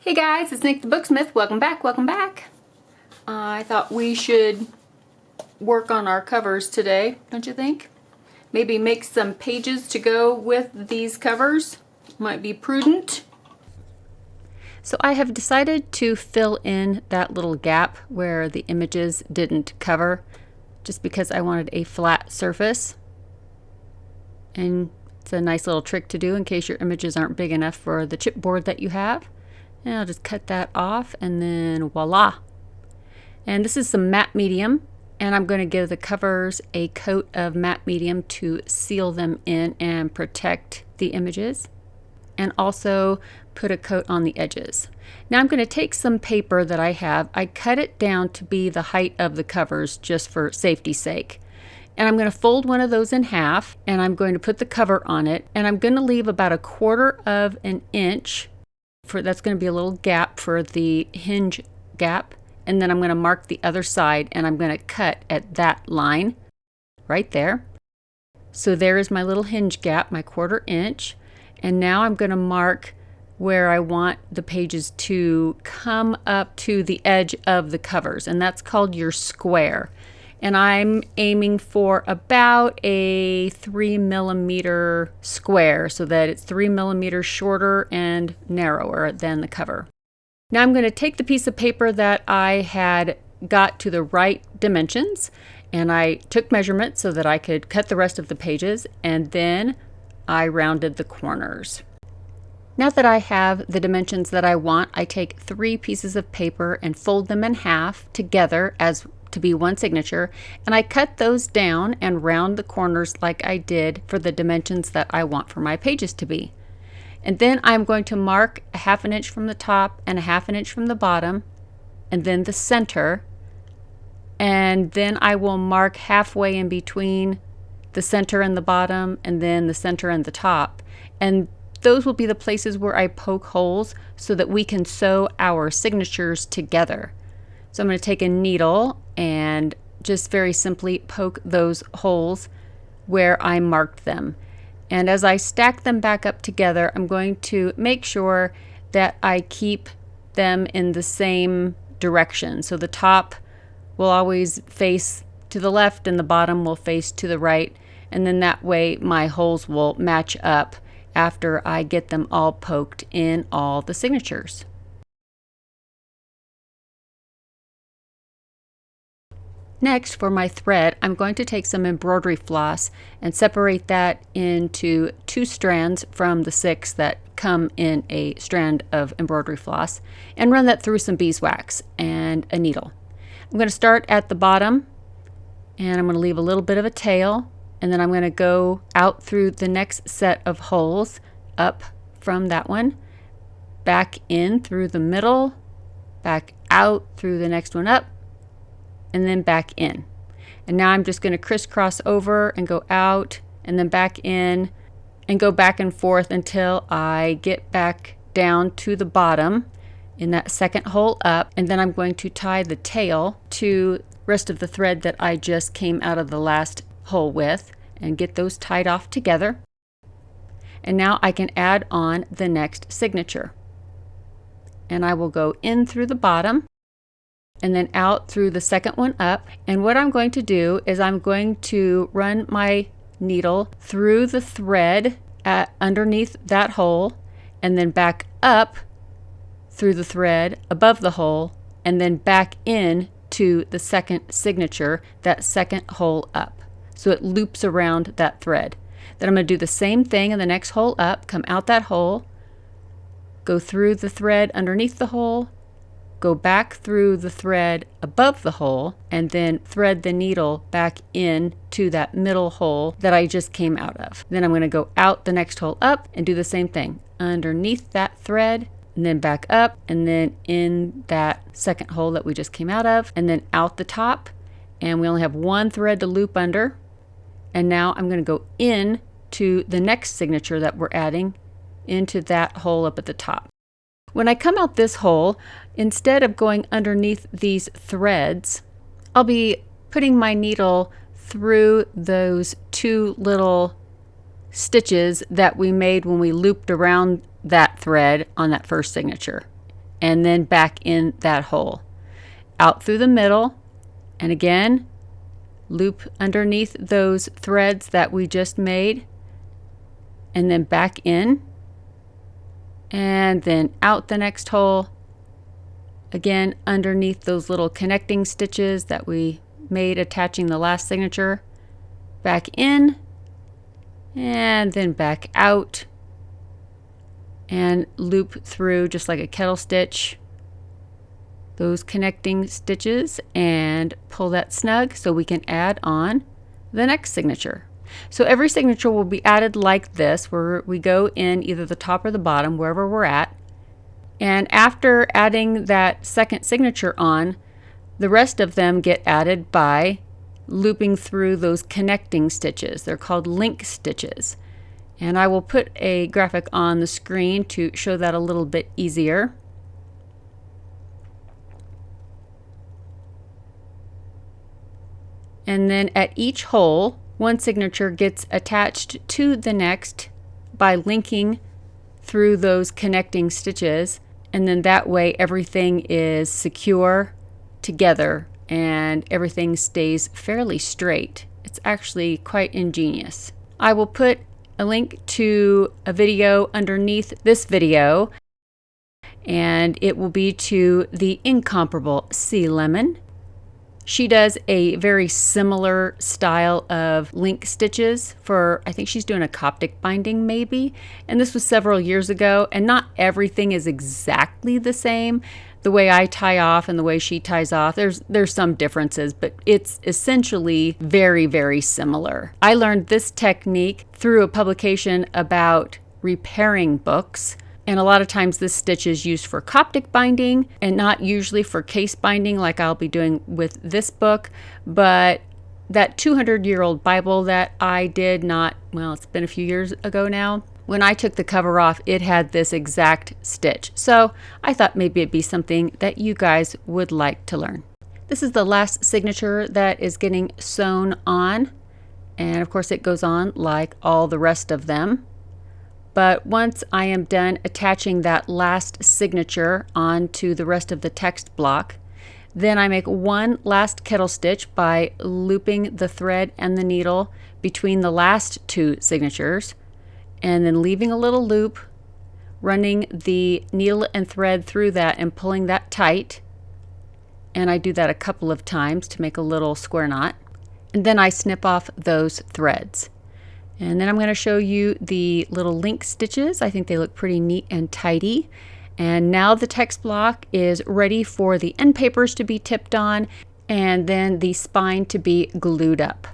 Hey guys, it's Nik the Booksmith. Welcome back, welcome back. I thought we should work on our covers today, don't you think? Maybe make some pages to go with these covers. Might be prudent. So I have decided to fill in that little gap where the images didn't cover, just because I wanted a flat surface. And it's a nice little trick to do in case your images aren't big enough for the chipboard that you have. And I'll just cut that off and then voila. And this is some matte medium, and I'm going to give the covers a coat of matte medium to seal them in and protect the images, and also put a coat on the edges. Now I'm going to take some paper that I have. I cut it down to be the height of the covers just for safety's sake. And I'm going to fold one of those in half, and I'm going to put the cover on it, and I'm going to leave about 1/4 of an inch. That's going to be a little gap for the hinge gap, and then I'm going to mark the other side, and I'm going to cut at that line right there. So there is my little hinge gap, my 1/4 inch, and now I'm going to mark where I want the pages to come up to the edge of the covers, and that's called your square. And I'm aiming for about a 3mm square, so that it's 3mm shorter and narrower than the cover. Now I'm going to take the piece of paper that I had got to the right dimensions, and I took measurements so that I could cut the rest of the pages, and then I rounded the corners. Now that I have the dimensions that I want, I take 3 pieces of paper and fold them in half together as to be one signature, and I cut those down and round the corners like I did for the dimensions that I want for my pages to be. And then I'm going to mark a 1/2 inch from the top and a 1/2 inch from the bottom, and then the center, and then I will mark halfway in between the center and the bottom, and then the center and the top, and those will be the places where I poke holes so that we can sew our signatures together. So I'm going to take a needle and just very simply poke those holes where I marked them. And as I stack them back up together, I'm going to make sure that I keep them in the same direction. So the top will always face to the left and the bottom will face to the right. And then that way my holes will match up after I get them all poked in all the signatures. Next, for my thread, I'm going to take some embroidery floss and separate that into 2 strands from the 6 that come in a strand of embroidery floss, and run that through some beeswax and a needle. I'm going to start at the bottom, and I'm going to leave a little bit of a tail, and then I'm going to go out through the next set of holes, up from that one, back in through the middle, back out through the next one up, and then back in. And now I'm just going to crisscross over and go out and then back in and go back and forth until I get back down to the bottom in that second hole up, and then I'm going to tie the tail to the rest of the thread that I just came out of the last hole with and get those tied off together. And now I can add on the next signature. And I will go in through the bottom and then out through the second one up. And what I'm going to do is I'm going to run my needle through the thread underneath that hole, and then back up through the thread above the hole, and then back in to the second signature, that second hole up. So it loops around that thread. Then I'm going to do the same thing in the next hole up, come out that hole, go through the thread underneath the hole, go back through the thread above the hole, and then thread the needle back in to that middle hole that I just came out of. Then I'm going to go out the next hole up and do the same thing underneath that thread, and then back up, and then in that second hole that we just came out of, and then out the top. And we only have 1 thread to loop under. And now I'm going to go in to the next signature that we're adding into that hole up at the top. When I come out this hole, instead of going underneath these threads, I'll be putting my needle through those 2 little stitches that we made when we looped around that thread on that first signature. and then back in that hole. Out through the middle, and again, loop underneath those threads that we just made, and then back in, and then out the next hole, again underneath those little connecting stitches that we made attaching the last signature, back in, and then back out, and loop through just like a kettle stitch those connecting stitches and pull that snug so we can add on the next signature. So every signature will be added like this, where we go in either the top or the bottom, wherever we're at. And after adding that second signature on, the rest of them get added by looping through those connecting stitches. They're called link stitches. And I will put a graphic on the screen to show that a little bit easier. And then at each hole, one signature gets attached to the next by linking through those connecting stitches, and then that way everything is secure together and everything stays fairly straight. It's actually quite ingenious. I will put a link to a video underneath this video, and it will be to the incomparable Sea Lemon. She does a very similar style of link stitches for, I think she's doing a Coptic binding maybe, and this was several years ago, and not everything is exactly the same. The way I tie off and the way she ties off, there's some differences, but it's essentially very, very similar. I learned this technique through a publication about repairing books. And a lot of times this stitch is used for Coptic binding and not usually for case binding like I'll be doing with this book. But that 200-year-old Bible that I did it's been a few years ago now. When I took the cover off, it had this exact stitch. So I thought maybe it'd be something that you guys would like to learn. This is the last signature that is getting sewn on. And of course it goes on like all the rest of them. But once I am done attaching that last signature onto the rest of the text block, then I make one last kettle stitch by looping the thread and the needle between the last two signatures, and then leaving a little loop, running the needle and thread through that and pulling that tight. And I do that a couple of times to make a little square knot. And then I snip off those threads. And then I'm going to show you the little link stitches. I think they look pretty neat and tidy. And now the text block is ready for the end papers to be tipped on and then the spine to be glued up.